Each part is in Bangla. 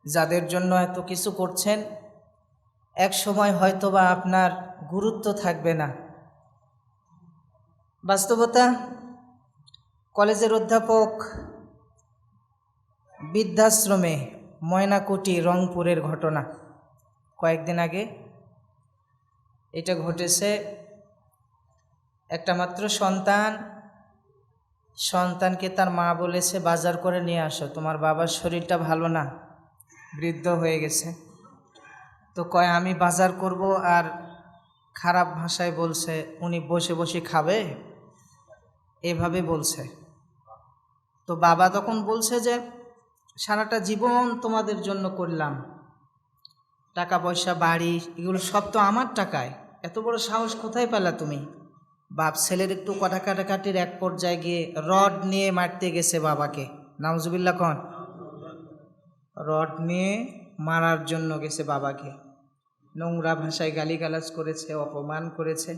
যাদের জন্য এত কিছু করছেন, এক সময় হয়তোবা আপনার গুরুত্ব থাকবে না। বাস্তবতা, কলেজের অধ্যাপক বৃদ্ধাশ্রমে ময়নাকুটি রংপুরের ঘটনা কয়েকদিন আগে এটা ঘটেছে। একটা মাত্র সন্তানকে তার মা বলেছে বাজার করে নিয়ে আসো, তোমার বাবার শরীরটা ভালো না, বৃদ্ধ হয়ে গেছে। তো কয় আমি বাজার করব, আর খারাপ ভাষায় বলছে উনি বসে বসে খাবে, এভাবে বলছে। তো বাবা তখন বলছে যে সারাটা জীবন তোমাদের জন্য করলাম, টাকা পয়সা বাড়ি এগুলো সব তো আমার টাকায়, এত বড় সাহস কোথায় পেলা তুমি? বাপ ছেলের একটু কথা কাটাকাটির এক পর্যায়ে গিয়ে রড নিয়ে মারতে গেছে বাবাকে। নাউজুবিল্লাহ কন। রড নিয়ে মারার জন্য গেছে বাবাকে, নোংরা ভাষায় গালিগালাজ করেছে, অপমান করেছে।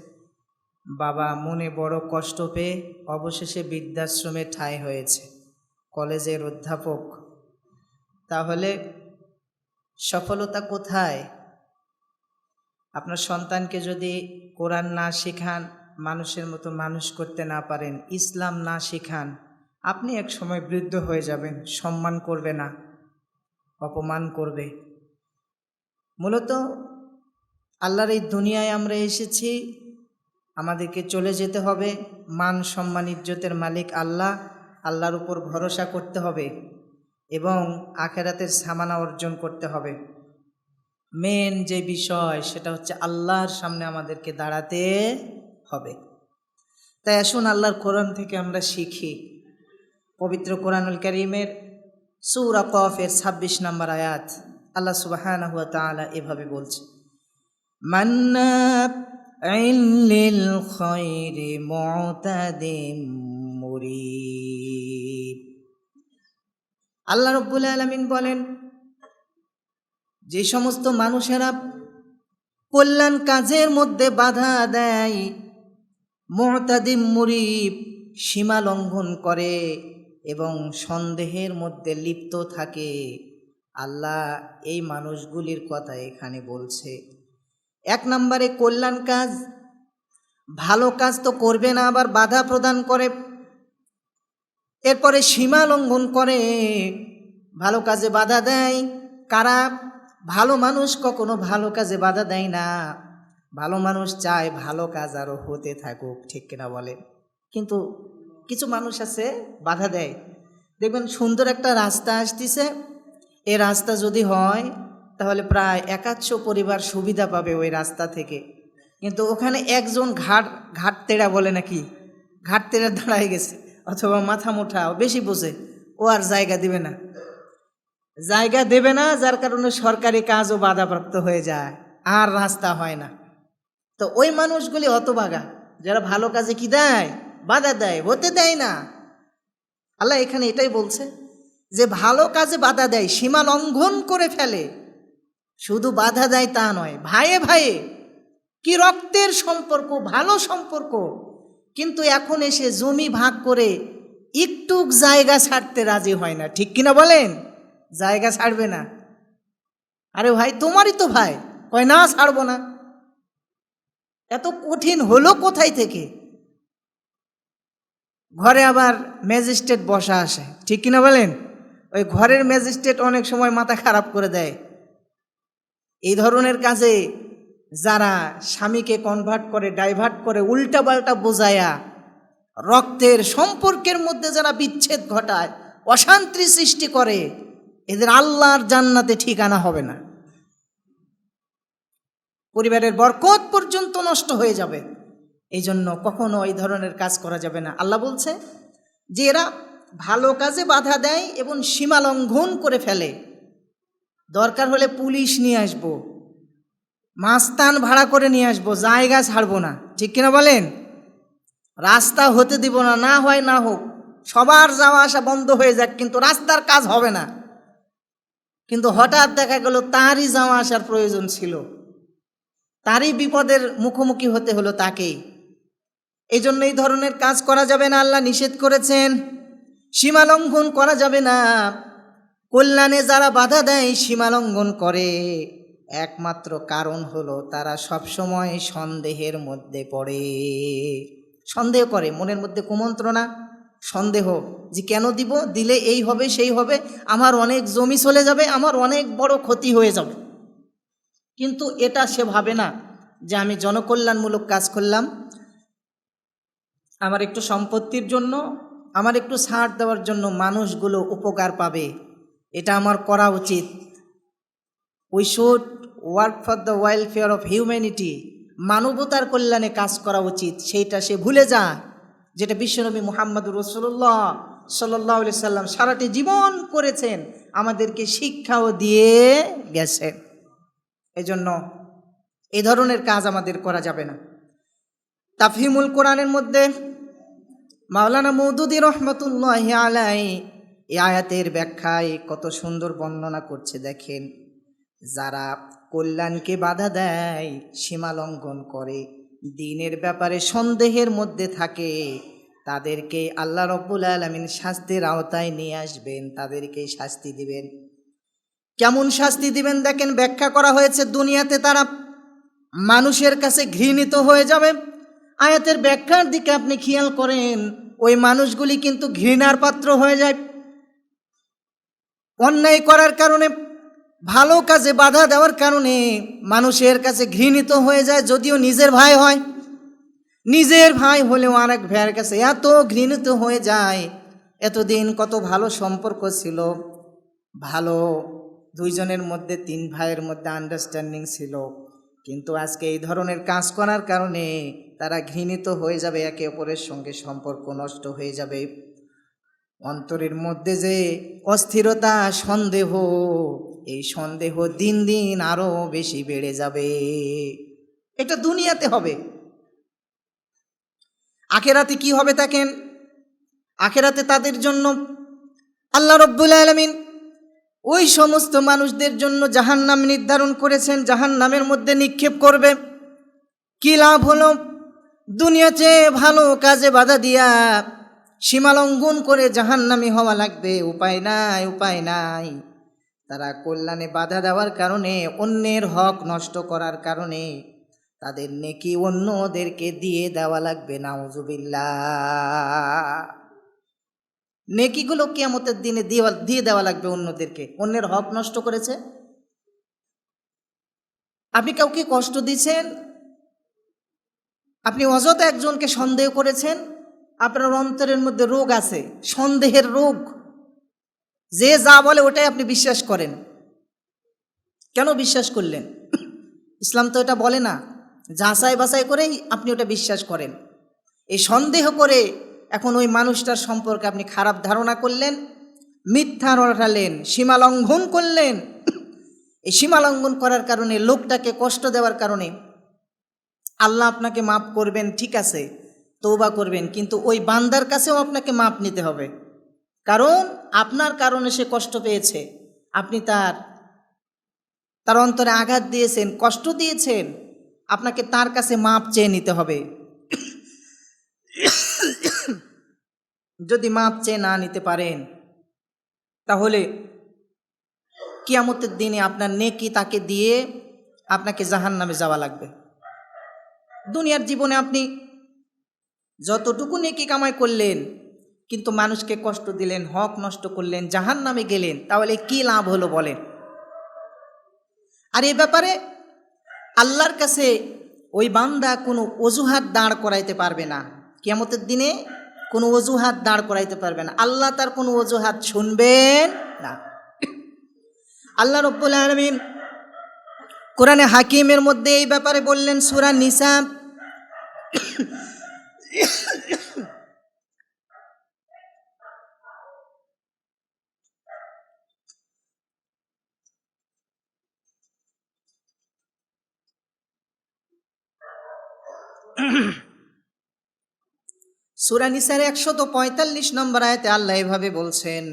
বাবা মনে বড় কষ্ট পেয়ে অবশেষে বৃদ্ধাশ্রমে ঠাঁই হয়েছে, কলেজের অধ্যাপক। তাহলে সফলতা কোথায়? আপনার সন্তানকে যদি কোরআন না শেখান, মানুষের মতো মানুষ করতে না পারেন, ইসলাম না শেখান, আপনি এক সময় বৃদ্ধ হয়ে যাবেন, সম্মান করবে না, অপমান করবে। মূলত আল্লাহর এই দুনিয়ায় আমরা এসেছি, আমাদেরকে চলে যেতে হবে। মান সম্মান ইজ্জতের মালিক আল্লাহ, আল্লাহর উপর ভরসা করতে হবে এবং আখিরাতের সামানা অর্জন করতে হবে। মেন যে বিষয় সেটা হচ্ছে আল্লাহর সামনে আমাদেরকে দাঁড়াতে হবে। তাই আসুন আল্লাহর কোরআন থেকে আমরা শিখি। পবিত্র কোরআনুল কারীমের সূরা কফের 26 নম্বর আয়াত, আল্লাহ সুবহানাহু ওয়া তাআলা এভাবে বলছে, মান্না'ইন লিল খায়রি মু'তাদিম মুরিব। আল্লাহ রাব্বুল আলামিন বলেন, যে সমস্ত মানুষেরা কল্যাণ কাজের মধ্যে বাধা দেয়, মু'তাদিম মুরিব সীমা লঙ্ঘন করে এবং সন্দেহের মধ্যে লিপ্ত থাকে, আল্লাহ এই মানুষগুলির কথা এখানে বলছে। এক নম্বরে কল্যাণ কাজ, ভালো কাজ তো করবে না, আবার বাধা প্রদান করে। এরপরে সীমা লঙ্ঘন করে, ভালো কাজে বাধা দেয়। কারা? ভালো মানুষ কখনো ভালো কাজে বাধা দেয় না। ভালো মানুষ চায় ভালো কাজ আরও হতে থাকুক, ঠিক কিনা বলেন? কিন্তু কিছু মানুষ আছে বাধা দেয়। দেখবেন সুন্দর একটা রাস্তা আসতেছে, এই রাস্তা যদি হয় তাহলে প্রায় 100 পরিবার সুবিধা পাবে ওই রাস্তা থেকে। কিন্তু ওখানে একজন ঘাট তেড়া বলে নাকি, ঘাট তেড়া দাঁড়ায় গেছে, অথবা মাথা মোটা বেশি বোঝে, ও আর জায়গা দেবে না, যার কারণে সরকারি কাজও বাধাপ্রাপ্ত হয়ে যায়, আর রাস্তা হয় না। তো ওই মানুষগুলি হতভাগা, যারা ভালো কাজে কি দেয়? বাধা দেয়, হতে দেয় না। আল্লাহ এখানে এটাই বলছে যে ভালো কাজে বাধা দেয়, সীমা লঙ্ঘন করে ফেলে। শুধু বাধা দেয় তা নয়, ভাইয়ে ভাইয়ে কি রক্তের সম্পর্ক, ভালো সম্পর্ক, কিন্তু এখন এসে জমি ভাগ করে একটু জায়গা ছাড়তে রাজি হয় না, ঠিক কিনা বলেন? জায়গা ছাড়বে না। আরে ভাই তোমারই তো ভাই, কয় না ছাড়বো না। এত কঠিন হলো কোথায় থেকে? ঘরে আবার ম্যাজিস্ট্রেট বসা আসে, ঠিক কিনা বলেন? ওই ঘরের ম্যাজিস্ট্রেট অনেক সময় মাথা খারাপ করে দেয়। এই ধরনের কাজে যারা স্বামীকে কনভার্ট করে, ডাইভার্ট করে, উল্টা পাল্টা বোঝায়া রক্তের সম্পর্কের মধ্যে যারা বিচ্ছেদ ঘটায়, অশান্তি সৃষ্টি করে, এদের আল্লাহর জান্নাতে ঠিকানা হবে না, পরিবারের বরকত পর্যন্ত নষ্ট হয়ে যাবে। এই জন্য কখনো এই ধরনের কাজ করা যাবে না। আল্লাহ বলছে যে এরা ভালো কাজে বাধা দেয় এবং সীমা লঙ্ঘন করে ফেলে। দরকার হলে পুলিশ নিয়ে আসবো, মাস্তান ভাড়া করে নিয়ে আসবো, জায়গা ছাড়বো না, ঠিক কিনা বলেন? রাস্তা হতে দিব না, না হয় না হোক, সবার যাওয়া আসা বন্ধ হয়ে যাক, কিন্তু রাস্তার কাজ হবে না। কিন্তু হঠাৎ দেখা গেল তারই যাওয়া আসার প্রয়োজন ছিল, তারই বিপদের মুখোমুখি হতে হলো তাকেই। এই জন্য এই ধরনের কাজ করা যাবে না, আল্লাহ নিষেধ করেছেন। সীমা লঙ্ঘন করা যাবে না। কল্যাণে যারা বাধা দেয়, সীমা লঙ্ঘন করে, একমাত্র কারণ হলো তারা সবসময় সন্দেহের মধ্যে পড়ে। সন্দেহ করে, মনের মধ্যে কুমন্ত্রণা, সন্দেহ, যে কেন দিব, দিলে এই হবে সেই হবে, আমার অনেক জমি চলে যাবে, আমার অনেক বড় ক্ষতি হয়ে যাবে। কিন্তু এটা সে ভাবে না যে আমি জনকল্যাণমূলক কাজ করলাম, আমার একটু সম্পত্তির জন্য, আমার একটু ছাড় দেওয়ার জন্য মানুষগুলো উপকার পাবে, এটা আমার করা উচিত। We should work for the welfare of humanity, মানবতার কল্যাণে কাজ করা উচিত, সেইটা সে ভুলে যায়, যেটা বিশ্বনবী মুহাম্মদুর রাসূলুল্লাহ সাল্লাল্লাহু আলাইহি সাল্লাম সারাটি জীবন করেছেন, আমাদেরকে শিক্ষাও দিয়ে গেছেন। এজন্য এই ধরনের কাজ আমাদের করা যাবে না। তাফহিমুল কোরআনের মধ্যে মাওলানা মওদুদী রহমতুল্লাহি আলাইহি এই আয়াতের ব্যাখ্যায় কত সুন্দর বর্ণনা করছে। দেখেন, যারা কল্যাণকে বাধা দেয়, সীমা লঙ্ঘন করে, দ্বীনের ব্যাপারে সন্দেহের মধ্যে থাকে, তাদেরকে আল্লাহ রাব্বুল আলামিন শাস্তির আওতায় নিয়ে আসবেন, তাদেরকে শাস্তি দিবেন। কেমন শাস্তি দিবেন দেখেন, ব্যাখ্যা করা হয়েছে। দুনিয়াতে তারা মানুষের কাছে ঘৃণিত হয়ে যাবে। আয়াতের ব্যাখ্যার দিকে আপনি খেয়াল করেন, ওই মানুষগুলি কিন্তু ঘৃণার পাত্র হয়ে যায়। অন্যায় করার কারণে, ভালো কাজে বাধা দেওয়ার কারণে মানুষের কাছে ঘৃণিত হয়ে যায়। যদিও নিজের ভাই হয়, নিজের ভাই হলেও আরেক ভাইয়ের কাছে এত ঘৃণিত হয়ে যায়। এতদিন কত ভালো সম্পর্ক ছিল, ভালো, দুইজনের মধ্যে, তিন ভাইয়ের মধ্যে আন্ডারস্ট্যান্ডিং ছিল, কিন্তু আজকে এই ধরনের কাজ করার কারণে তারা ঘৃণিত হয়ে যাবে, একে অপরের সঙ্গে সম্পর্ক নষ্ট হয়ে যাবে। অন্তরের মধ্যে যে অস্থিরতা, সন্দেহ, এই সন্দেহ দিন দিন আরো বেশি বেড়ে যাবে। এটা দুনিয়াতে হবে। আখেরাতে কি হবে দেখেন, আখেরাতে তাদের জন্য আল্লাহ রাব্বুল আলামিন ওই সমস্ত মানুষদের জন্য জাহান্নাম নির্ধারণ করেছেন, জাহান্নামের মধ্যে নিক্ষেপ করবে। কি লাভ হলো? দুনিয়াতে ভালো কাজে বাধা দিয়া সীমা লঙ্ঘন করে জাহান্নামী হওয়া লাগবে, উপায় নাই, উপায় নাই। তারা কল্যাণে বাধা দেওয়ার কারণে, অন্যের হক নষ্ট করার কারণে তাদের নেকি অন্যদেরকে দিয়ে দেওয়া লাগবে, নাউজুবিল্লাহ। নেকিগুলো কিয়ামতের দিনে দিয়ে দেওয়া লাগবে অন্যদেরকে। অন্যের হক নষ্ট করেছে, আপনি কাউকে কষ্ট দিয়েছেন, আপনি অযথা একজনকে সন্দেহ করেছেন, আপনার অন্তরের মধ্যে রোগ আছে, সন্দেহের রোগ, যে যা বলে ওটাই আপনি বিশ্বাস করেন। কেন বিশ্বাস করলেন? ইসলাম তো এটা বলে না। যাচাই বাছাই করেই আপনি ওটা বিশ্বাস করেন। এই সন্দেহ করে এখন ওই মানুষটার সম্পর্কে আপনি খারাপ ধারণা করলেন, মিথ্যা রটালেন, সীমা লঙ্ঘন করলেন। এই সীমা লঙ্ঘন করার কারণে, লোকটাকে কষ্ট দেওয়ার কারণে আল্লাহ আপনাকে মাফ করবেন, ঠিক আছে, তওবা করবেন, কিন্তু ওই বান্দার কাছেও আপনাকে মাপ নিতে হবে। কারণ আপনার কারণে সে কষ্ট পেয়েছে, আপনি তার অন্তরে আঘাত দিয়েছেন, কষ্ট দিয়েছেন, আপনাকে তার কাছে মাপ চেয়ে নিতে হবে। যদি মাপ চেয়ে না নিতে পারেন, তাহলে কিয়ামতের দিনে আপনার নেকি তাকে দিয়ে আপনাকে জাহান্নামে যাওয়া লাগবে। দুনিয়ার জীবনে আপনি যতটুকু নেকি কামাই করলেন, কিন্তু মানুষকে কষ্ট দিলেন, হক নষ্ট করলেন, জাহান্নামে গেলেন, তাহলে কি লাভ হলো বলেন? আর এই ব্যাপারে আল্লাহর কাছে ওই বান্দা কোনো অজুহাত দাঁড় করাইতে পারবে না। কিয়ামতের দিনে কোনো অজুহাত দাঁড় করাইতে পারবে না, আল্লাহ তার কোনো অজুহাত শুনবেন না। আল্লাহ রাব্বুল আলামিন কোরআনে হাকিমের মধ্যে এই ব্যাপারে বললেন, সূরা নিসা সূরা নিসার 145 নম্বর আয়াতে আল্লাহ এভাবে বলছেন,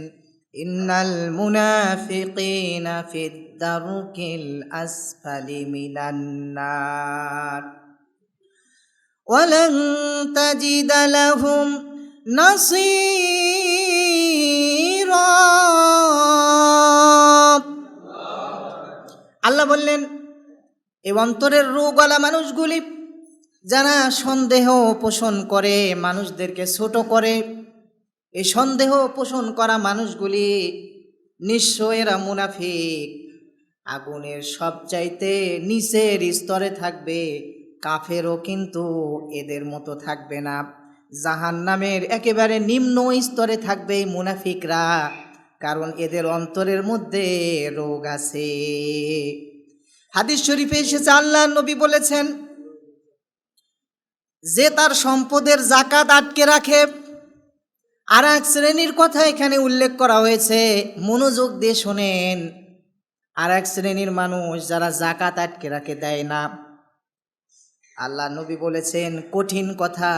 ইন্নাল মুনাফিকিনা ফিদ দারকিল আসফালি মিনান নার ওয়ালান তাজিদা লাহুম নাসীরা। আল্লাহ বললেন এই অন্তরের রোগওয়ালা মানুষগুলি যারা সন্দেহ পোষণ করে, মানুষদেরকে ছোট করে, এই সন্দেহ পোষণ করা মানুষগুলি নিশ্চয় এরা মুনাফিক, আগুনের সবচাইতে নিচের স্তরে থাকবে। কাফেরও কিন্তু এদের মতো থাকবে না, জাহান্নামের একেবারে নিম্ন স্তরে থাকবে এই মুনাফিকরা, কারণ এদের অন্তরের মধ্যে রোগ আছে। হাদিস শরীফে এসেছে, আল্লাহ নবী বলেছেন, যে তার সম্পদের জাকাত আটকে রাখে। আর এক শ্রেণীর কথা এখানে উল্লেখ করা হয়েছে, মনোযোগ দিয়ে শোনেন। আর এক শ্রেণীর মানুষ যারা জাকাত আটকে রাখে, দেয় না। আল্লাহ নবী বলেছেন কঠিন কথা,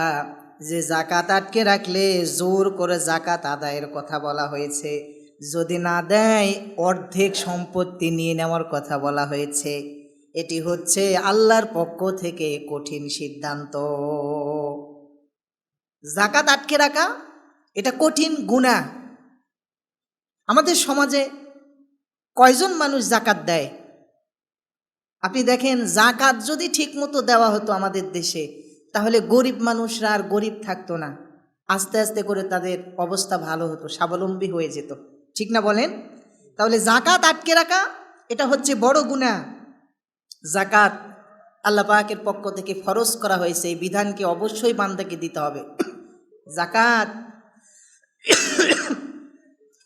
যে জাকাত আটকে রাখলে জোর করে জাকাত আদায়ের কথা বলা হয়েছে, যদি না দেয় অর্ধেক সম্পত্তি নিয়ে নেওয়ার কথা বলা হয়েছে। এটি হচ্ছে আল্লাহর পক্ষ থেকে কঠিন সিদ্ধান্ত। জাকাত আটকে রাখা এটা কঠিন গুনাহ। আমাদের সমাজে কয়জন মানুষ জাকাত দেয়? আপনি দেখেন, জাকাত যদি ঠিক মতো দেওয়া হতো আমাদের দেশে, তাহলে গরিব মানুষরা আর গরিব থাকতো না, আস্তে আস্তে করে তাদের অবস্থা ভালো হতো, স্বাবলম্বী হয়ে যেত। ঠিক না বলেন? তাহলে জাকাত আটকে রাখা এটা হচ্ছে বড় গুনাহ। জাকাত আল্লাহ পাকের পক্ষ থেকে ফরজ করা হয়েছে, এই বিধানকে অবশ্যই বান্দাকে দিতে হবে। জাকাত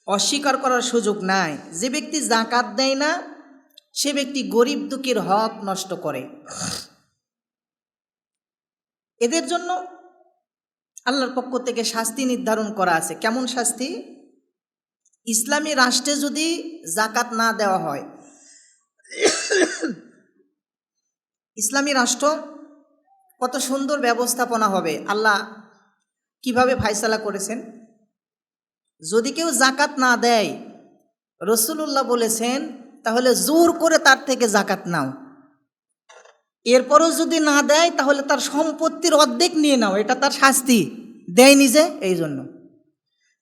অস্বীকার করার সুযোগ নাই। যে ব্যক্তি জাকাত দেয় না, সে ব্যক্তি গরিব দুঃখীর হক নষ্ট করে। এদের জন্য আল্লাহর পক্ষ থেকে শাস্তি নির্ধারণ করা আছে। কেমন শাস্তি? ইসলামী রাষ্ট্রে যদি জাকাত না দেওয়া হয়, ইসলামী রাষ্ট্র কত সুন্দর ব্যবস্থাপনা হবে। আল্লাহ কিভাবে ফায়সালা করেছেন, যদি কেউ জাকাত না দেয়, রাসূলুল্লাহ বলেছেন তাহলে জোর করে তার থেকে জাকাত নাও। এরপরও যদি না দেয় তাহলে তার সম্পত্তির অর্ধেক নিয়ে নাও, এটা তার শাস্তি। দেয় নিজে এই জন্য।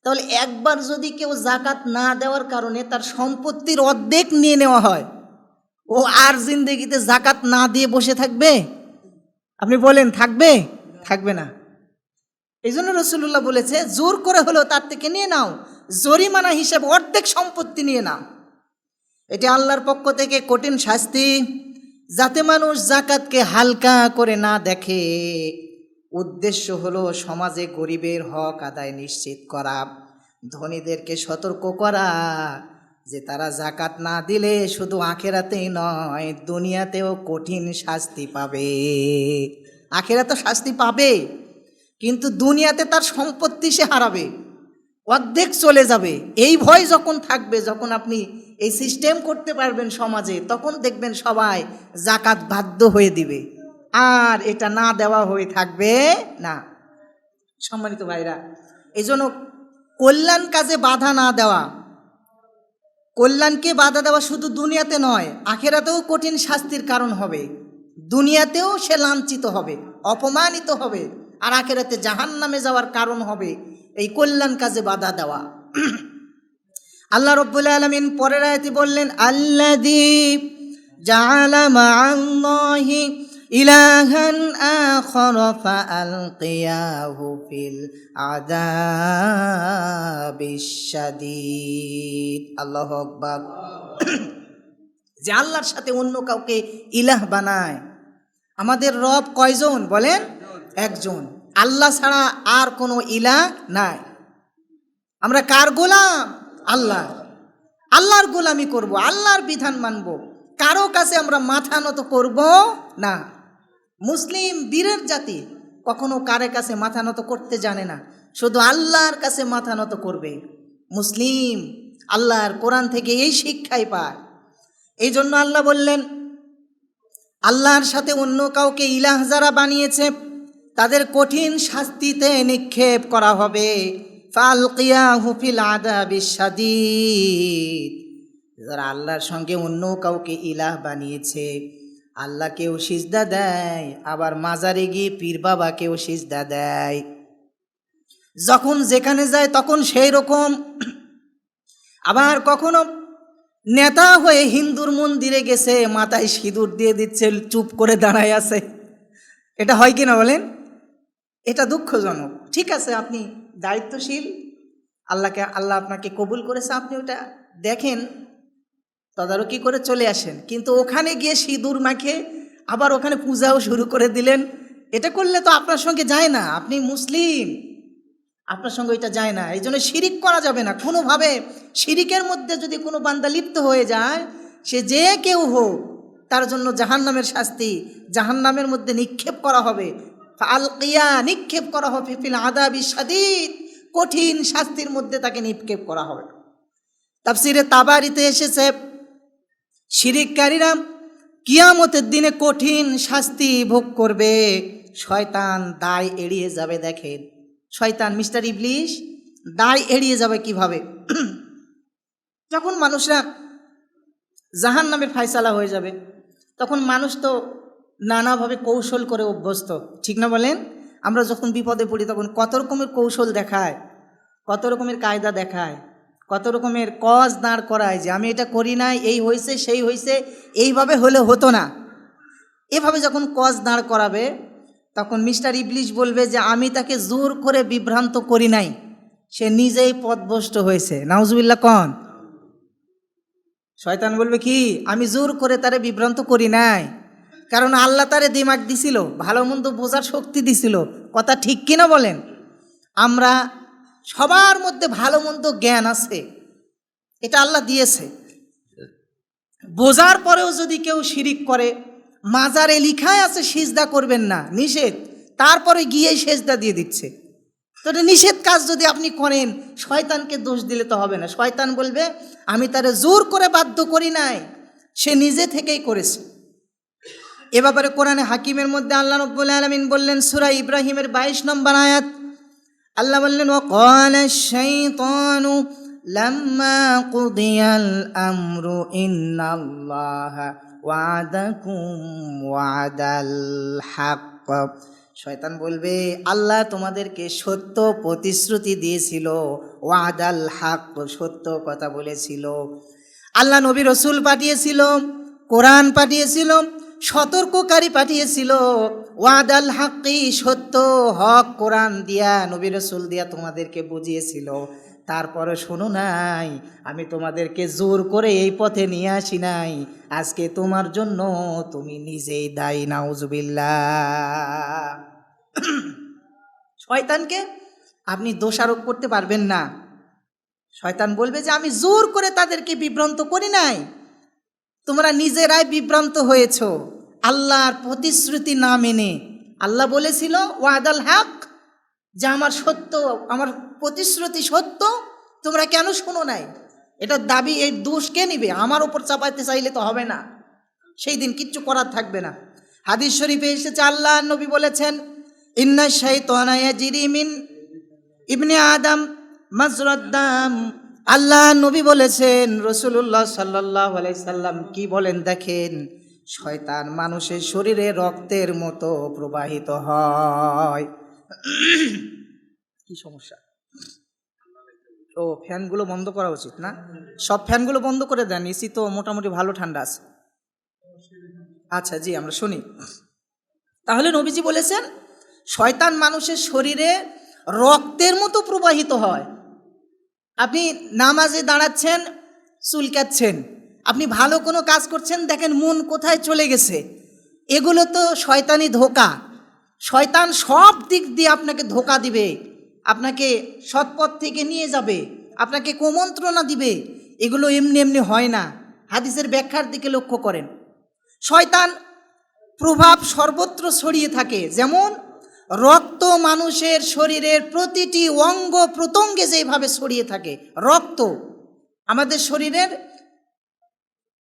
তাহলে একবার যদি কেউ জাকাত না দেওয়ার কারণে তার সম্পত্তির অর্ধেক নিয়ে নেওয়া হয়, ও আর জিন্দেগিতে জাকাত না দিয়ে বসে থাকবে? আপনি বলেন থাকবে? থাকবে না। এই জন্য রাসূলুল্লাহ বলেছে জোর করে হলেও তার থেকে নিয়ে নাও, জরিমানা হিসেবে অর্ধেক সম্পত্তি নিয়ে নাও। এটি আল্লাহর পক্ষ থেকে কঠিন শাস্তি, যাতে মানুষ জাকাতকে হালকা করে না দেখে। উদ্দেশ্য হলো সমাজে গরিবের হক আদায় নিশ্চিত করা, ধনীদেরকে সতর্ক করা যে তারা জাকাত না দিলে শুধু আখেরাতেই নয়, দুনিয়াতেও কঠিন শাস্তি পাবে। আখেরাতে শাস্তি পাবে, কিন্তু দুনিয়াতে তার সম্পত্তি সে হারাবে, অর্ধেক চলে যাবে। এই ভয় যখন থাকবে, যখন আপনি এই সিস্টেম করতে পারবেন সমাজে, তখন দেখবেন সবাই জাকাত বাধ্য হয়ে দিবে, আর এটা না দেওয়া হয়ে থাকবে না। সম্মানিত ভাইরা, এই জন্য কল্যাণ কাজে বাধা না দেওয়া, কল্যাণকে বাধা দেওয়া শুধু দুনিয়াতে নয়, আখেরাতেও কঠিন শাস্তির কারণ হবে। দুনিয়াতেও সে লাঞ্ছিত হবে, অপমানিত হবে, আর আখেরাতে জাহান্নামে যাওয়ার কারণ হবে এই কল্যাণ কাজে বাধা দেওয়া। আল্লাহ রাব্বুল আলামিন পরের আয়াতে বললেন, আল্লাযী জাআলা মা'আল্লাহি ইলাহান আখার ফাআলকিয়াহু ফিল আযাবিশ শাদীদ। আল্লাহু আকবার। যে আল্লাহর সাথে অন্য কাউকে ইলাহ বানায়। আমাদের রব কয়জন বলেন? একজন। আল্লাহ ছাড়া আর কোনো ইলাহ নাই। আমরা কার গোলাম? আল্লাহ। আল্লাহর গোলামি করব, আল্লাহর বিধান মানব, কারো কাছে আমরা মাথা নত করব না। মুসলিম বীরের জাতি, কখনো কারে কাছে মাথা নত করতে জানে না, শুধু আল্লাহর কাছে মাথা নত করবে। মুসলিম আল্লাহর কোরআন থেকে এই শিক্ষাই পায়। এই জন্য আল্লাহ বললেন, আল্লাহর সাথে অন্য কাউকে ইলাহ যারা বানিয়েছে তাদের কঠিন শাস্তিতে নিক্ষেপ করা হবে। ফালকিয়াহু ফিল আযাবিশ শাদীদ। যারা আল্লাহর সঙ্গে অন্য কাউকে ইলাহ বানিয়েছে, আল্লাহকেও সিজদা দেয়, আবার মাজারে গিয়ে পীর বাবাকেও সিজদা দেয়, যখন যেখানে যায় তখন সেই রকম। আবার কখনো নেতা হয়ে হিন্দুর মন্দিরে গেছে, মাথায় সিঁদুর দিয়ে দিচ্ছে, চুপ করে দাঁড়ায় আছে। এটা হয় কিনা বলেন? এটা দুঃখজনক। ঠিক আছে, আপনি দায়িত্বশীল, আল্লাহ আপনাকে কবুল করেছে, আপনি ওটা দেখেন, তদারকি করে চলে আসেন। কিন্তু ওখানে গিয়ে সিঁদুর মাখে আবার ওখানে পূজাও শুরু করে দিলেন, এটা করলে তো আপনার সঙ্গে যায় না। আপনি মুসলিম, আপনার সঙ্গে এটা যায় না। এই জন্য শিরিক করা যাবে না কোনোভাবে। শিরিকের মধ্যে যদি কোনো বান্দা লিপ্ত হয়ে যায়, সে যে কেউ হোক, তার জন্য জাহান্নামের শাস্তি, জাহান্নামের মধ্যে নিক্ষেপ করা হবে। আলকিয়া, নিক্ষেপ করা হবে, ফিল আযাবি শাদীদ, কঠিন শাস্তির মধ্যে তাকে নিক্ষেপ করা হবে। তাফসিরে তাবারিতে এসেছে, শিরিককারীরা কিয়ামতের দিনে কঠিন শাস্তি ভোগ করবে। শয়তান দায় এড়িয়ে যাবে। দেখেন, শয়তান মিস্টার ইবলিশ দায় এড়িয়ে যাবে কিভাবে? যখন মানুষরা জাহান্নামের ফায়সালা হয়ে যাবে, তখন মানুষ তো নানাভাবে কৌশল করে অভ্যস্ত, ঠিক না বলেন? আমরা যখন বিপদে পড়ি তখন কত রকমের কৌশল দেখায়, কত রকমের কায়দা দেখায়, কত রকমের কজ দাঁড় করায়, যে আমি এটা করি নাই, এই হয়েছে সেই হয়েছে, এইভাবে হলে হতো না। এভাবে যখন কজ দাঁড় করাবে, তখন মিস্টার ইবলিশ বলবে যে আমি তাকে জোর করে বিভ্রান্ত করি নাই, সে নিজেই পথভ্রষ্ট হয়েছে। নাউজুবিল্লাহ কন। শয়তান বলবে কি, আমি জোর করে তারে বিভ্রান্ত করি নাই, কারণ আল্লাহ তারে দিমাগ দিছিল, ভালো মন্দ বোঝার শক্তি দিছিল। কথা ঠিক কিনা বলেন? আমরা সবার মধ্যে ভালো মন্দ জ্ঞান আছে, এটা আল্লাহ দিয়েছে। বোঝার পরেও যদি কেউ শিরিক করে, মাজারে লিখায় আছে সিজদা করবেন না, নিষেধ, তারপরে গিয়ে সেজদা দিয়ে দিচ্ছে, তো এটা নিষেধ কাজ যদি আপনি করেন, শয়তানকে দোষ দিলে তো হবে না। শয়তান বলবে আমি তারে জোর করে বাধ্য করি নাই, সে নিজে থেকেই করেছে। এ ব্যাপারে কোরআনে হাকিমের মধ্যে আল্লাহ রাব্বুল আলামিন বললেন, সূরা ইব্রাহিমের 22 নম্বর আয়াত, আল্লাহ বললেন, ওয়াকালা আশ-শাইতানু লাম্মা কুদিয়াল আমরু ইন্নাল্লাহা ওয়াদাকুম ওয়াদাল হক। শয়তান বলবে আল্লাহ তোমাদেরকে সত্য প্রতিশ্রুতি দিয়েছিল, ওয়াদাল হক, সত্য কথা বলেছিল। আল্লাহ নবী রসুল পাঠিয়েছিল, কোরআন পাঠিয়েছিল, সতর্ককারী পাঠিয়েছিল। ওয়াদাল হাক্কি, সত্য হক কোরআন দিয়া, নবী রসুল দিয়া তোমাদেরকে বুঝিয়েছিল। তারপরে শোনো নাই, আমি তোমাদেরকে জোর করে এই পথে নিয়ে আসি নাই, আজকে তোমার জন্য তুমি নিজেই দায়ী। নাউজুবিল্লাহ। শয়তানকে আপনি দোষারোপ করতে পারবেন না। শয়তান বলবে যে আমি জোর করে তাদেরকে বিভ্রান্ত করি নাই, তোমরা নিজেরাই বিভ্রান্ত হয়েছ আল্লাহর প্রতিশ্রুতি না মেনে। আল্লাহ বলেছিল ওয়াদাল হক, যে আমার সত্য, আমার প্রতিশ্রুতি সত্য, তোমরা কেন শোনো নাই? এটা দাবি, এই দোষ কে নিবে? আমার ওপর চাপাইতে চাইলে তো হবে না, সেই দিন কিচ্ছু করার থাকবে না। হাদিস শরীফে এসেছে, আল্লাহ নবী বলেছেন, ইন্না শাইতানা ইয়াজরি মিন ইবনে আদম মাজরাদ্দাম। আল্লাহ নবী বলেছেন, রাসূলুল্লাহ সাল্লাল্লাহু আলাইহি সাল্লাম কি বলেন দেখেন, শয়তান মানুষের শরীরে রক্তের মতো প্রবাহিত হয়। কি সমস্যা? ও, ফ্যানগুলো বন্ধ করা উচিত না? সব ফ্যানগুলো বন্ধ করে দেন, এসি তো মোটামুটি ভালো ঠান্ডা আছে। আচ্ছা জি, আমরা শুনি। তাহলে নবীজি বলেছেন শয়তান মানুষের শরীরে রক্তের মতো প্রবাহিত হয়। আপনি নামাজে দাঁড়াচ্ছেন, চুলকাচ্ছেন, আপনি ভালো কোনো কাজ করছেন, দেখেন মন কোথায় চলে গেছে। এগুলো তো শয়তানি ধোঁকা। শয়তান সব দিক দিয়ে আপনাকে ধোঁকা দিবে, আপনাকে সৎপথ থেকে নিয়ে যাবে, আপনাকে কুমন্ত্রণা দিবে। এগুলো এমনি এমনি হয় না। হাদিসের ব্যাখ্যার দিকে লক্ষ্য করেন, শয়তান প্রভাব সর্বত্র ছড়িয়ে থাকে। যেমন রক্ত মানুষের শরীরের প্রতিটি অঙ্গ প্রত্যঙ্গে যেভাবে ছড়িয়ে থাকে, রক্ত আমাদের শরীরের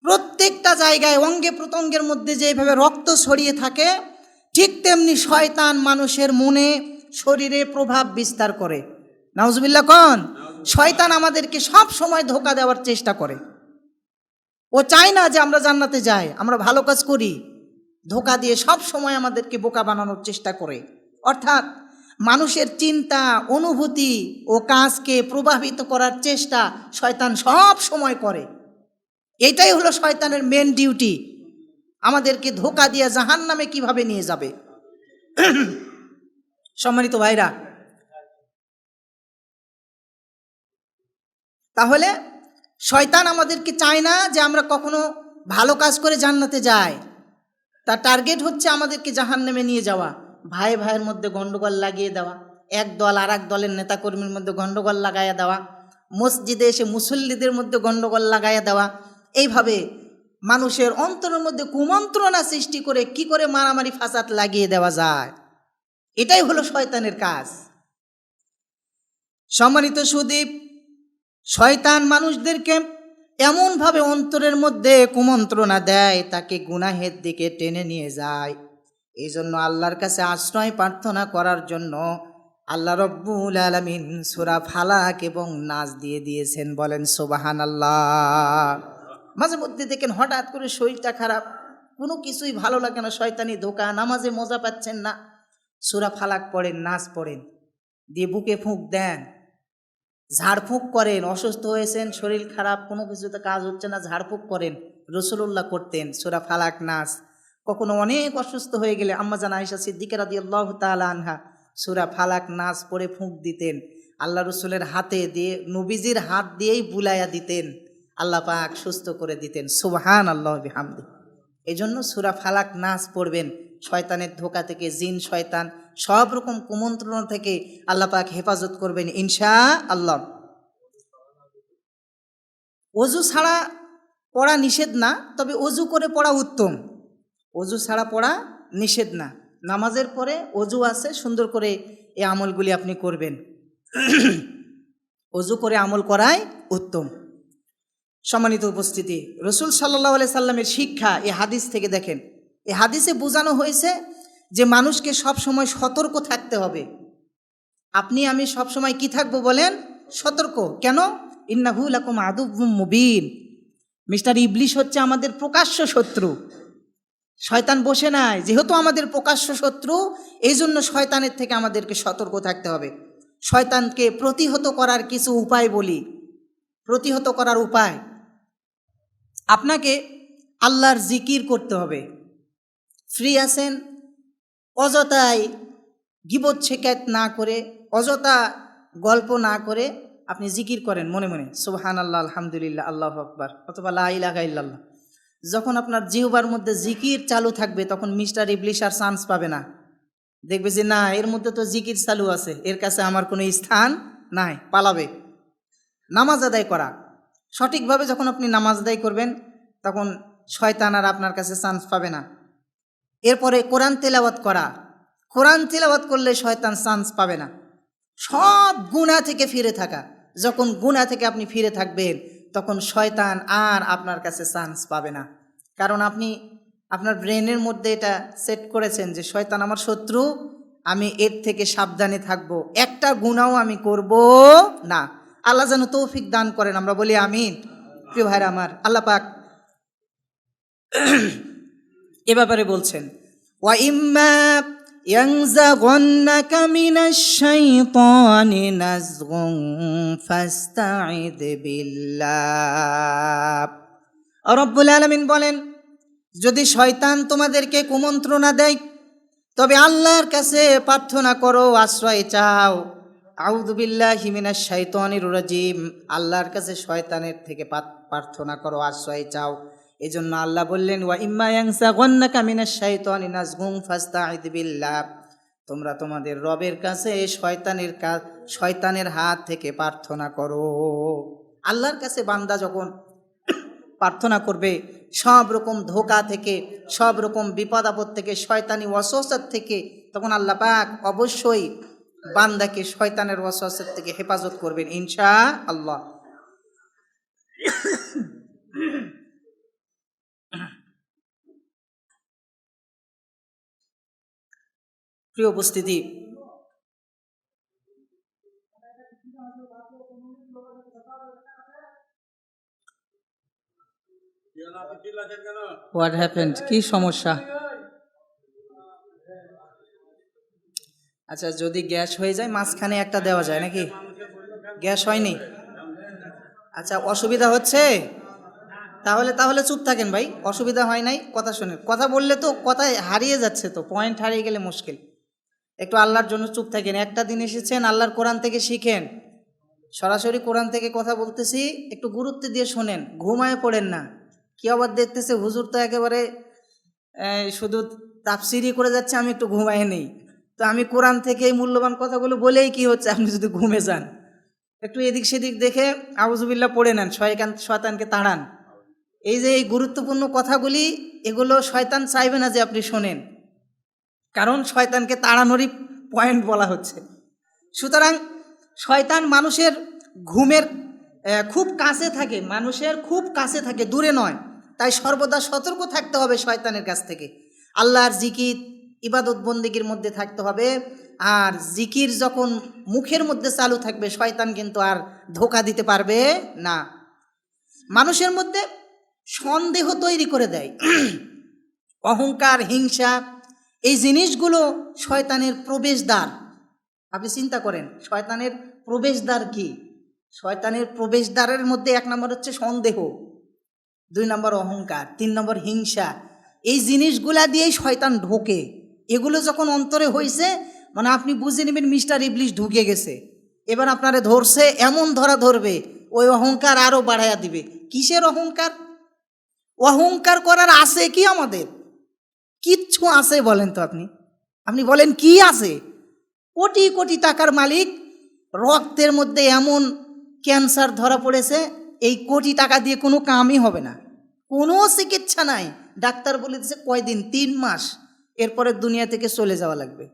প্রত্যেকটা জায়গায় অঙ্গে প্রত্যঙ্গের মধ্যে যেভাবে রক্ত ছড়িয়ে থাকে, ঠিক তেমনি শয়তান মানুষের মনে, শরীরে প্রভাব বিস্তার করে। নাউজুবিল্লাহ কন। শয়তান আমাদেরকে সব সময় ধোঁকা দেওয়ার চেষ্টা করে। ও চায় না যে আমরা জান্নাতে যাই, আমরা ভালো কাজ করি। ধোঁকা দিয়ে সব সময় আমাদেরকে বোকা বানানোর চেষ্টা করে। অর্থাৎ মানুষের চিন্তা, অনুভূতি ও কাজকে প্রভাবিত করার চেষ্টা শয়তান সব সময় করে। এটাই হলো শয়তানের মেন ডিউটি, আমাদেরকে ধোঁকা দিয়ে জাহান্নামে কিভাবে নিয়ে যাবে। সম্মানিত ভাইরা, তাহলে শয়তান আমাদেরকে চায় না যে আমরা কখনো ভালো কাজ করে জান্নাতে যাই। তার টার্গেট হচ্ছে আমাদেরকে জাহান্নামে নিয়ে যাওয়া, ভাই ভাইয়ের মধ্যে গন্ডগোল লাগিয়ে দেওয়া, এক দল আর এক দলের নেতাকর্মীর মধ্যে গন্ডগোল লাগাইয়া দেওয়া, মসজিদে এসে মুসল্লিদের মধ্যে গন্ডগোল লাগাইয়া দেওয়া, এইভাবে মানুষের অন্তরের মধ্যে কুমন্ত্রণা সৃষ্টি করে কি করে মারামারি ফাসাদ লাগিয়ে দেওয়া যায়, এটাই হলো শয়তানের কাজ। সম্মানিত সুদীপ, শয়তান মানুষদেরকে এমনভাবে অন্তরের মধ্যে কুমন্ত্রণা দেয়, তাকে গুনাহের দিকে টেনে নিয়ে যায়। এই জন্য আল্লাহর কাছে আশ্রয় প্রার্থনা করার জন্য আল্লাহ রব্বুল আলামিন সূরা ফালাক এবং নাস দিয়ে দিয়েছেন। বলেন সুবহানাল্লাহ। মাঝে মধ্যে দেখেন হঠাৎ করে শরীরটা খারাপ, কোনো কিছুই ভালো লাগে না, শয়তানি ধোঁকা, নামাজে মজা পাচ্ছেন না, সূরা ফালাক পড়েন, নাস পড়েন, দিয়ে বুকে ফুঁক দেন, ঝাড়ফুঁক করেন। অসুস্থ হয়েছেন, শরীর খারাপ, কোনো কিছুতে কাজ হচ্ছে না, ঝাড়ফুঁক করেন। রাসূলুল্লাহ করতেন সূরা ফালাক নাস। কখনো অনেক অসুস্থ হয়ে গেলে আম্মাজান আয়েশা সিদ্দিকা রাদিয়াল্লাহু তাআলা আনহা সূরা ফালাক নাস পড়ে ফুঁক দিতেন, আল্লাহ রসুলের হাতে দিয়ে, নবীজির হাত দিয়েই বুলাইয়া দিতেন, আল্লাহ পাক সুস্থ করে দিতেন। সুবহানাল্লাহ বিহামদি। এই জন্য সূরা ফালাক নাস পড়বেন, শয়তানের ধোঁকা থেকে, জিন শয়তান সব রকম কুমন্ত্রণা থেকে আল্লাহ পাক হেফাজত করবেন ইনশাআল্লাহ। অজু ছাড়া পড়া নিষেধ না, তবে অজু করে পড়া উত্তম। অজু ছাড়া পড়া নিষেধ না, নামাজের পরে অজু আছে, সুন্দর করে এই আমলগুলি আপনি করবেন। অজু করে আমল করাই উত্তম। সম্মানিত উপস্থিতি, রসুল সাল্লাল্লাহু আলাইহি সাল্লামের শিক্ষা এই হাদিস থেকে দেখেন। এই হাদিসে বোঝানো হয়েছে যে মানুষকে সব সময় সতর্ক থাকতে হবে। আপনি আমি সব সময় কি থাকবো বলেন? সতর্ক। কেন? ইন্নাহু লাকুম আদুউম মুবিন। মিস্টার ইবলিশ হচ্ছে আমাদের প্রকাশ্য শত্রু। শয়তান বসে নাই, যেহেতু আমাদের প্রকাশ্য শত্রু, এই জন্য শয়তানের থেকে আমাদেরকে সতর্ক থাকতে হবে। শয়তানকে প্রতিহত করার কিছু উপায় বলি। প্রতিহত করার উপায়, আপনাকে আল্লাহর জিকির করতে হবে। ফ্রি আছেন, অযথাই গীবত শিকায়ত না করে, অযথা গল্প না করে আপনি জিকির করেন মনে মনে, সুবহানাল্লাহ, আলহামদুলিল্লাহ, আল্লাহু আকবার, অথবা লা ইলাহা ইল্লাল্লাহ। যখন আপনার জিহ্বার মধ্যে জিকির চালু থাকবে, তখন মিস্টার ইবলিশ আর চান্স পাবে না। দেখবে যে না, এর মধ্যে তো জিকির চালু আছে, এর কাছে আমার কোনো স্থান নাই, পালাবে। নামাজ আদায় করা, সঠিকভাবে যখন আপনি নামাজ আদায় করবেন, তখন শয়তান আর আপনার কাছে চান্স পাবে না। এরপরে কোরআন তেলাওয়াত করা, কোরআন তেলাওয়াত করলে শয়তান চান্স পাবে না। সব গুনাহ থেকে ফিরে থাকা, যখন গুনাহ থেকে আপনি ফিরে থাকবেন, তখন শয়তান আর আপনার কাছে চান্স পাবে না। কারণ আপনি আপনার ব্রেনের মধ্যে এটা সেট করেছেন যে শয়তান আমার শত্রু, আমি এর থেকে সাবধানে থাকব, একটা গুনাহও আমি করব না। আল্লাহ যেন তৌফিক দান করেন, আমরা বলি আমিন। প্রিয় ভাইরা আমার, আল্লাহ পাক এ ব্যাপারে বলছেন, ওয়া ইম্মা ইয়ানজাগান্নাকা মিনাশ শাইতানি নাজগুন ফাস্তাঈদ বিল্লাহ। রব্বুল আলামিন বলেন, যদি শয়তান তোমাদেরকে কুমন্ত্রণা দেয়, তবে আল্লাহর কাছে প্রার্থনা করো, আশ্রয় চাও। আউযু বিল্লাহি মিনাশ শাইতানির রাজিম, আল্লাহর কাছে শয়তানের থেকে প্রার্থনা করো, আশ্রয় চাও। এজন্য আল্লাহ বললেন, ওয়া ইম্মা ইয়ানসাগান্নাকা মিনাশ শাইতানি নাজগুন ফাস্তাঈদ বিল্লাহ, তোমরা তোমাদের রবের কাছে শয়তানের হাত থেকে প্রার্থনা করো। আল্লাহর কাছে বান্দা যখন প্রার্থনা করবে, সব রকম ধোঁকা থেকে, সব রকম বিপদ আপদ থেকে, শয়তানি ওয়াসওয়াসা থেকে, তখন আল্লাহ পাক অবশ্যই বান্দাকে শয়তানের ওয়াসওয়াসা থেকে হেফাজত করবেন ইনশাআল্লাহ। প্রিয় উপস্থিতি, হোয়াট হ্যাপেন্ড, কি সমস্যা? আচ্ছা, যদি গ্যাস হয়ে যায় মাঝখানে একটা দেওয়া যায় নাকি? গ্যাস হয়নি? আচ্ছা, অসুবিধা হচ্ছে? তাহলে তাহলে চুপ থাকেন ভাই, অসুবিধা হয় নাই, কথা শোনেন। কথা বললে তো কথায় হারিয়ে যাচ্ছে, তো পয়েন্ট হারিয়ে গেলে মুশকিল। একটু আল্লাহর জন্য চুপ থাকেন। একটা দিন এসেছেন, আল্লাহর কোরআন থেকে শিখেন। সরাসরি কোরআন থেকে কথা বলতেছি, একটু গুরুত্ব দিয়ে শোনেন, ঘুমায় পড়েন না। কি আবার দেখতেছে হুজুর তো একেবারে শুধু তাফসিরই করে যাচ্ছে, আমি একটু ঘুমায় নেই। তো আমি কোরআন থেকে এই মূল্যবান কথাগুলো বলেই কি হচ্ছে, আপনি যদি ঘুমে যান। একটু এদিক সেদিক দেখে আউযুবিল্লাহ পড়ে নেন, শয়তানকে তাড়ান। এই যে এই গুরুত্বপূর্ণ কথাগুলি, এগুলো শয়তান চাইবে না যে আপনি শোনেন, কারণ শয়তানকে তাড়ানোরই পয়েন্ট বলা হচ্ছে। সুতরাং শয়তান মানুষের ঘুমের খুব কাছে থাকে, মানুষের খুব কাছে থাকে, দূরে নয়। তাই সর্বদা সতর্ক থাকতে হবে শয়তানের কাছ থেকে। আল্লাহর জিকির ইবাদত বন্দেগীর মধ্যে থাকতে হবে। আর জিকির যখন মুখের মধ্যে চালু থাকবে, শয়তান কিন্তু আর ধোঁকা দিতে পারবে না। মানুষের মধ্যে সন্দেহ তৈরি করে দেয় অহংকার, হিংসা, এই জিনিসগুলো শয়তানের প্রবেশদ্বার। আপনি চিন্তা করেন শয়তানের প্রবেশদ্বার কি? শয়তানের প্রবেশদ্বারের মধ্যে 1 নম্বর হচ্ছে সন্দেহ, 2 নম্বর অহংকার, 3 নম্বর হিংসা। এই জিনিসগুলা দিয়েই শয়তান ঢোকে। এগুলো যখন অন্তরে হয়েছে, মানে আপনি বুঝে নেবেন মিস্টার ইবলিশ ঢুকে গেছে। এবার আপনারে ধরছে, এমন ধরা ধরবে, ওই অহংকার আরও বাড়াইয়া দিবে। কিসের অহংকার? অহংকার করার আছে কি আমাদের? কিচ্ছু আছে বলেন তো আপনি? আপনি বলেন কি আছে? কোটি কোটি টাকার মালিক, রক্তের মধ্যে এমন ক্যান্সার ধরা পড়েছে, এই কোটি টাকা দিয়ে কোনো কামই হবে না, কোনো চিকিৎসা নাই। ডাক্তার বলে দিচ্ছে কয়দিন, 3 মাস, এরপরে দুনিয়া থেকে চলে যাওয়া লাগবে।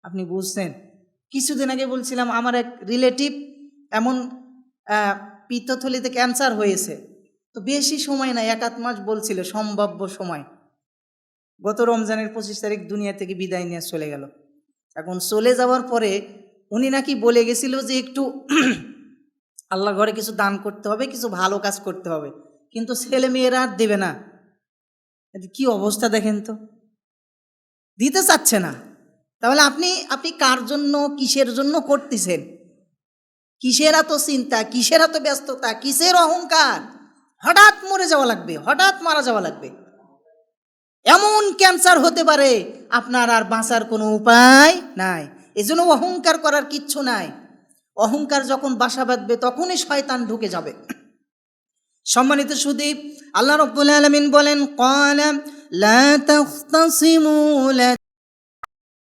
আপনি বুঝছেন? কিছুদিন আগে বলছিলাম আমার এক রিলেটিভ এমন পিত্তথলিতে ক্যান্সার হয়েছে, তো বেশি সময় না, 1-8 মাস বলছিল সম্ভাব্য সময়। গত রমজানের 25 তারিখ দুনিয়া থেকে বিদায় নিয়ে চলে গেল। এখন চলে যাওয়ার পরে উনি নাকি বলে গেছিল যে একটু আল্লাহ ঘরে কিছু দান করতে হবে, কিছু ভালো কাজ করতে হবে, কিন্তু ছেলে মেয়েরা আর দেবে না। কি অবস্থা দেখেন তো, দিতে চাচ্ছে না। তাহলে আপনি কার জন্য, কিসের জন্য করতেছেন? কিসের এত চিন্তা, কিসের এত ব্যস্ততা, কিসের অহংকার? হঠাৎ মরে যাওয়া লাগবে, হঠাৎ মারা যাওয়া লাগবে, এমন ক্যান্সার হতে পারে, আপনার আর বাঁচার কোনো উপায় নাই। এজন্য অহংকার করার কিচ্ছু নাই। অহংকার যখন বাসা বাঁধবে, তখনই শয়তান ঢুকে যাবে। সম্মানিত সুধী, আল্লাহ রাব্বুল আলামিন বলেন, ক্বালা লা তাখতাসিমু